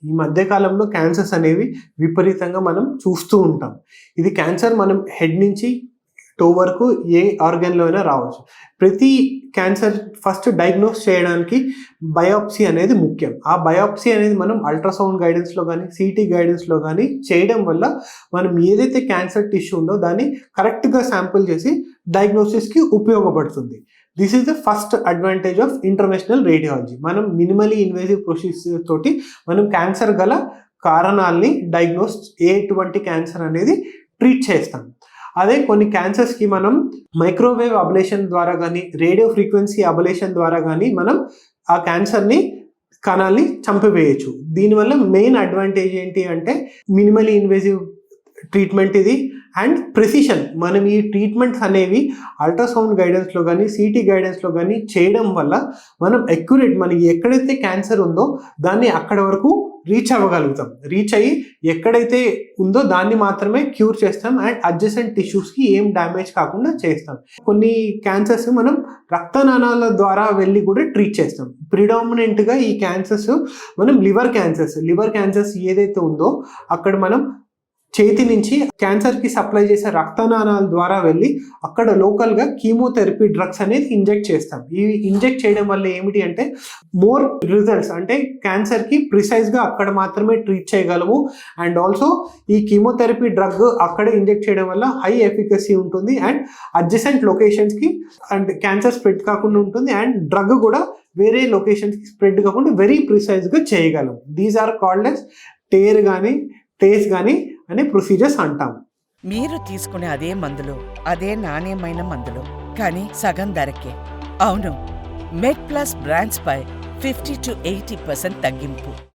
ఈ మధ్య కాలంలో క్యాన్సర్స్ అనేవి విపరీతంగా మనం చూస్తూ ఉంటాం. ఇది క్యాన్సర్ మనం హెడ్ నుంచి టో వరకు ఏ ఆర్గన్‌లో అయినా రావచ్చు. ప్రతి క్యాన్సర్ ఫస్ట్ డయాగ్నోస్ చేయడానికి బయాప్సీ అనేది ముఖ్యం. ఆ బయాప్సీ అనేది మనం అల్ట్రాసౌండ్ గైడెన్స్‌లో గానీ, సీటీ గైడెన్స్‌లో గానీ చేయడం వల్ల మనం ఏదైతే క్యాన్సర్ టిష్యూ ఉందో దాన్ని కరెక్ట్‌గా శాంపుల్ చేసి డయాగ్నోసిస్‌కి ఉపయోగపడుతుంది. This is the first advantage of interventional radiology. మనం మినిమల్లీ ఇన్వేజివ్ ప్రొసీజర్ తోటి మనం క్యాన్సర్ గల కారణాల్ని డయాగ్నోస్ ఎటువంటి క్యాన్సర్ అనేది ట్రీట్ చేస్తాం. అదే కొన్ని క్యాన్సర్స్‌కి మనం మైక్రోవేవ్ అబ్లేషన్ ద్వారా గానీ, రేడియో ఫ్రీక్వెన్సీ అబ్లేషన్ ద్వారా గానీ మనం ఆ క్యాన్సర్‌ని కణాల్ని చంపివేయొచ్చు. దీనివల్ల మెయిన్ అడ్వాంటేజ్ ఏంటి అంటే మినిమల్లీ ఇన్వేజివ్ ట్రీట్మెంట్ ఇది అండ్ ప్రెసిషన్. మనం ఈ ట్రీట్మెంట్స్ అనేవి అల్ట్రాసౌండ్ గైడెన్స్‌లో గానీ, సీటీ గైడెన్స్‌లో గానీ చేయడం వల్ల మనం అక్యురేట్ మనకి ఎక్కడైతే క్యాన్సర్ ఉందో దాన్ని అక్కడి వరకు రీచ్ అవ్వగలుగుతాం. రీచ్ అయ్యి ఎక్కడైతే ఉందో దాన్ని మాత్రమే క్యూర్ చేస్తాం అండ్ అడ్జసెంట్ టిష్యూస్‌కి ఏం డ్యామేజ్ కాకుండా చేస్తాం. కొన్ని క్యాన్సర్స్ మనం రక్తనాళాల ద్వారా వెళ్ళి కూడా ట్రీట్ చేస్తాం. ప్రిడామినెంట్‌గా ఈ క్యాన్సర్స్ మనం లివర్ క్యాన్సర్స్ ఏదైతే ఉందో అక్కడ మనం చేతి నుంచి క్యాన్సర్‌కి సప్లై చేసే రక్తనాళాల ద్వారా వెళ్ళి అక్కడ లోకల్‌గా కీమోథెరపీ డ్రగ్స్ అనేది ఇంజెక్ట్ చేస్తాం. ఇవి ఇంజెక్ట్ చేయడం వల్ల ఏమిటి అంటే మోర్ రిజల్ట్స్ అంటే క్యాన్సర్‌కి ప్రిసైజ్‌గా అక్కడ మాత్రమే ట్రీట్ చేయగలము అండ్ ఆల్సో ఈ కీమోథెరపీ డ్రగ్ అక్కడే ఇంజెక్ట్ చేయడం వల్ల హై ఎఫికసీ ఉంటుంది అండ్ అడ్జసెంట్ లొకేషన్స్‌కి అండ్ క్యాన్సర్ స్ప్రెడ్ కాకుండా ఉంటుంది అండ్ డ్రగ్ కూడా వేరే లొకేషన్స్‌కి స్ప్రెడ్ కాకుండా వెరీ ప్రిసైజ్‌గా చేయగలం. దీస్ ఆర్ కాల్డ్ యాస్ టేస్ గానీ అనే ప్రొసీజర్స్ అంటాం. మీరు తీసుకునే అదే మందులు, అదే నాణ్యమైన మందులు, కానీ సగం ధరకే. అవును, మెడ్ ప్లస్ బ్రాండ్స్ పై 50 to 80% తగ్గింపు.